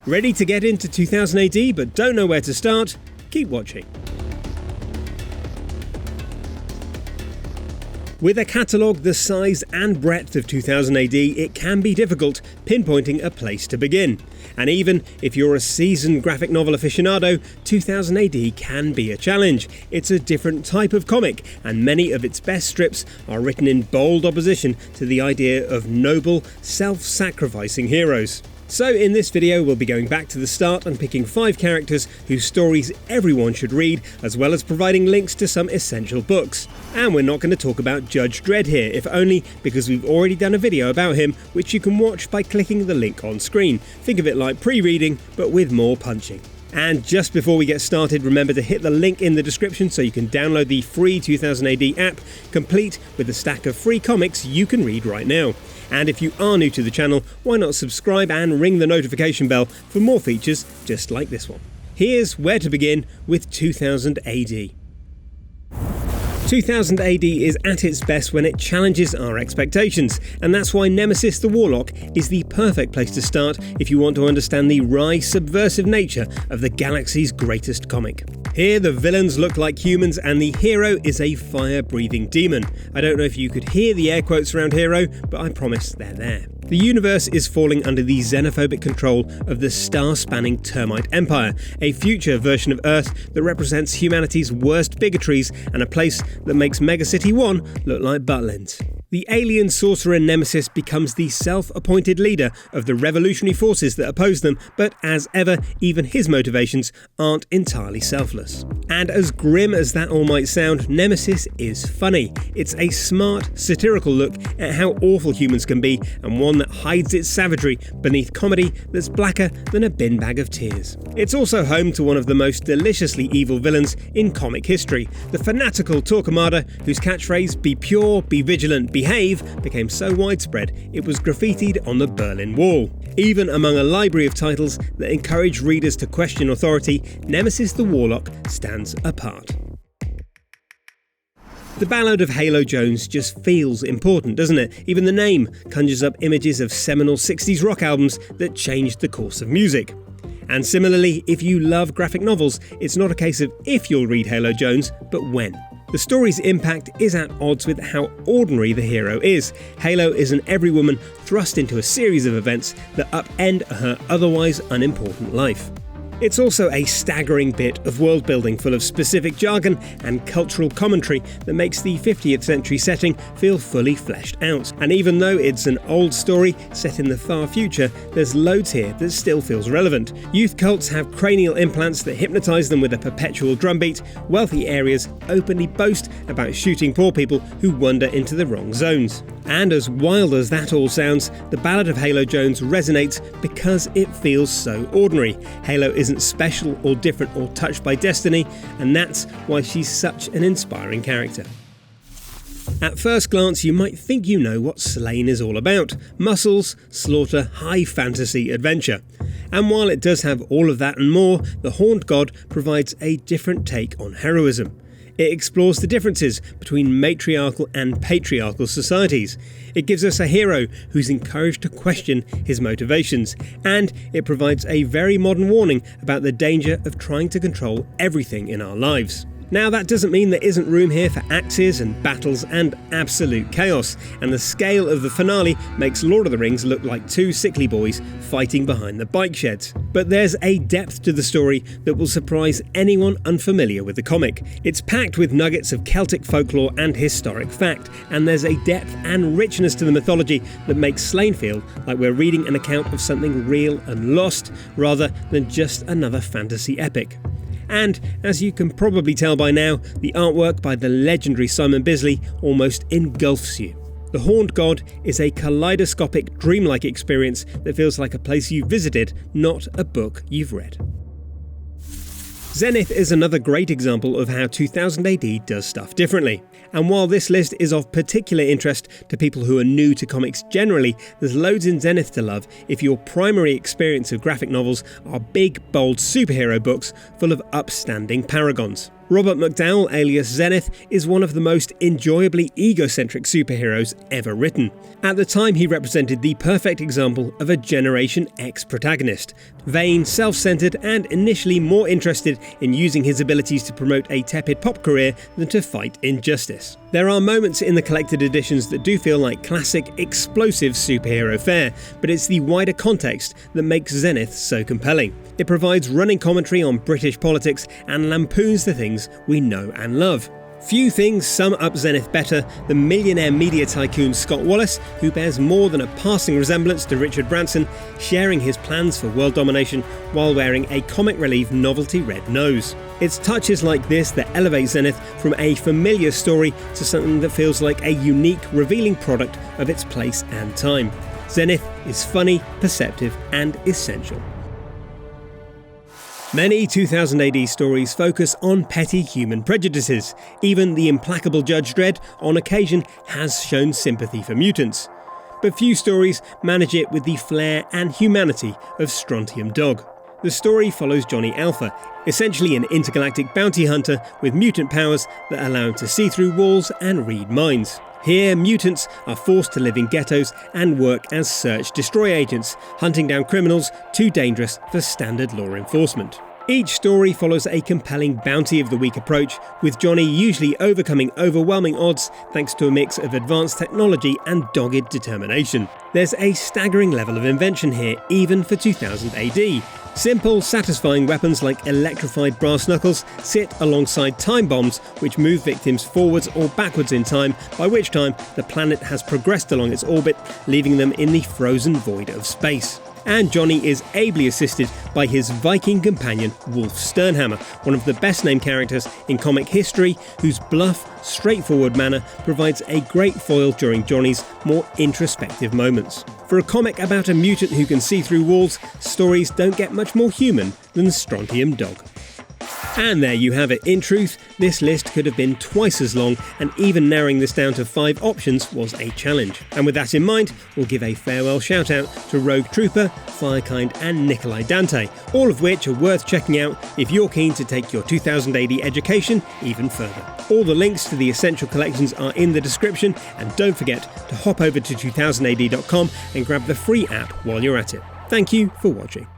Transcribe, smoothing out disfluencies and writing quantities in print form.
Ready to get into 2000 AD but don't know where to start? Keep watching. With a catalogue the size and breadth of 2000 AD, it can be difficult pinpointing a place to begin. And even if you're a seasoned graphic novel aficionado, 2000 AD can be a challenge. It's a different type of comic, and many of its best strips are written in bold opposition to the idea of noble, self-sacrificing heroes. So in this video we'll be going back to the start and picking 5 characters whose stories everyone should read, as well as providing links to some essential books. And we're not going to talk about Judge Dredd here, if only because we've already done a video about him, which you can watch by clicking the link on screen. Think of it like pre-reading, but with more punching. And just before we get started, remember to hit the link in the description so you can download the free 2000 AD app, complete with a stack of free comics you can read right now. And if you are new to the channel, why not subscribe and ring the notification bell for more features just like this one. Here's where to begin with 2000 AD. 2000 AD is at its best when it challenges our expectations, and that's why Nemesis the Warlock is the perfect place to start if you want to understand the wry, subversive nature of the galaxy's greatest comic. Here the villains look like humans and the hero is a fire-breathing demon. I don't know if you could hear the air quotes around hero, but I promise they're there. The universe is falling under the xenophobic control of the star-spanning Termite Empire, a future version of Earth that represents humanity's worst bigotries and a place that makes Megacity 1 look like Butlins. The alien sorcerer Nemesis becomes the self-appointed leader of the revolutionary forces that oppose them, but as ever, even his motivations aren't entirely selfless. And as grim as that all might sound, Nemesis is funny. It's a smart, satirical look at how awful humans can be, and one that hides its savagery beneath comedy that's blacker than a bin bag of tears. It's also home to one of the most deliciously evil villains in comic history, the fanatical Torquemada, whose catchphrase "Be pure, be vigilant, behave" became so widespread it was graffitied on the Berlin Wall. Even among a library of titles that encourage readers to question authority, Nemesis the Warlock stands apart. The Ballad of Halo Jones just feels important, doesn't it? Even the name conjures up images of seminal 60s rock albums that changed the course of music. And similarly, if you love graphic novels, it's not a case of if you'll read Halo Jones, but when. The story's impact is at odds with how ordinary the hero is. Halo is an every woman thrust into a series of events that upend her otherwise unimportant life. It's also a staggering bit of world building full of specific jargon and cultural commentary that makes the 50th century setting feel fully fleshed out. And even though it's an old story set in the far future, there's loads here that still feels relevant. Youth cults have cranial implants that hypnotise them with a perpetual drumbeat. Wealthy areas openly boast about shooting poor people who wander into the wrong zones. And as wild as that all sounds, the Ballad of Halo Jones resonates because it feels so ordinary. Halo isn't special or different or touched by destiny, and that's why she's such an inspiring character. At first glance, you might think you know what Sláine is all about: muscles, slaughter, high fantasy adventure. And while it does have all of that and more, the Horned God provides a different take on heroism. It explores the differences between matriarchal and patriarchal societies. It gives us a hero who's encouraged to question his motivations, and it provides a very modern warning about the danger of trying to control everything in our lives. Now, that doesn't mean there isn't room here for axes and battles and absolute chaos, and the scale of the finale makes Lord of the Rings look like 2 sickly boys fighting behind the bike sheds. But there's a depth to the story that will surprise anyone unfamiliar with the comic. It's packed with nuggets of Celtic folklore and historic fact, and there's a depth and richness to the mythology that makes Sláine feel like we're reading an account of something real and lost, rather than just another fantasy epic. And, as you can probably tell by now, the artwork by the legendary Simon Bisley almost engulfs you. The Horned God is a kaleidoscopic, dreamlike experience that feels like a place you've visited, not a book you've read. Zenith is another great example of how 2000 AD does stuff differently. And while this list is of particular interest to people who are new to comics generally, there's loads in Zenith to love if your primary experience of graphic novels are big, bold superhero books full of upstanding paragons. Robert McDowell, alias Zenith, is one of the most enjoyably egocentric superheroes ever written. At the time, he represented the perfect example of a Generation X protagonist. Vain, self-centered, and initially more interested in using his abilities to promote a tepid pop career than to fight injustice. There are moments in the collected editions that do feel like classic, explosive superhero fare, but it's the wider context that makes Zenith so compelling. It provides running commentary on British politics and lampoons the things we know and love. Few things sum up Zenith better than millionaire media tycoon Scott Wallace, who bears more than a passing resemblance to Richard Branson, sharing his plans for world domination while wearing a comic relief novelty red nose. It's touches like this that elevate Zenith from a familiar story to something that feels like a unique, revealing product of its place and time. Zenith is funny, perceptive, and essential. Many 2000 AD stories focus on petty human prejudices. Even the implacable Judge Dredd, on occasion, has shown sympathy for mutants. But few stories manage it with the flair and humanity of Strontium Dog. The story follows Johnny Alpha, essentially an intergalactic bounty hunter with mutant powers that allow him to see through walls and read minds. Here, mutants are forced to live in ghettos and work as search-destroy agents, hunting down criminals too dangerous for standard law enforcement. Each story follows a compelling bounty of the week approach, with Johnny usually overcoming overwhelming odds thanks to a mix of advanced technology and dogged determination. There's a staggering level of invention here, even for 2000 AD. Simple, satisfying weapons like electrified brass knuckles sit alongside time bombs which move victims forwards or backwards in time, by which time the planet has progressed along its orbit, leaving them in the frozen void of space. And Johnny is ably assisted by his Viking companion Wolf Sternhammer, one of the best named characters in comic history, whose bluff, straightforward manner provides a great foil during Johnny's more introspective moments. For a comic about a mutant who can see through walls, stories don't get much more human than Strontium Dog. And there you have it. In truth, this list could have been twice as long, and even narrowing this down to 5 options was a challenge. And with that in mind, we'll give a farewell shout out to Rogue Trooper, Firekind and Nikolai Dante, all of which are worth checking out if you're keen to take your 2000 AD education even further. All the links to the essential collections are in the description, and don't forget to hop over to 2000ad.com and grab the free app while you're at it. Thank you for watching.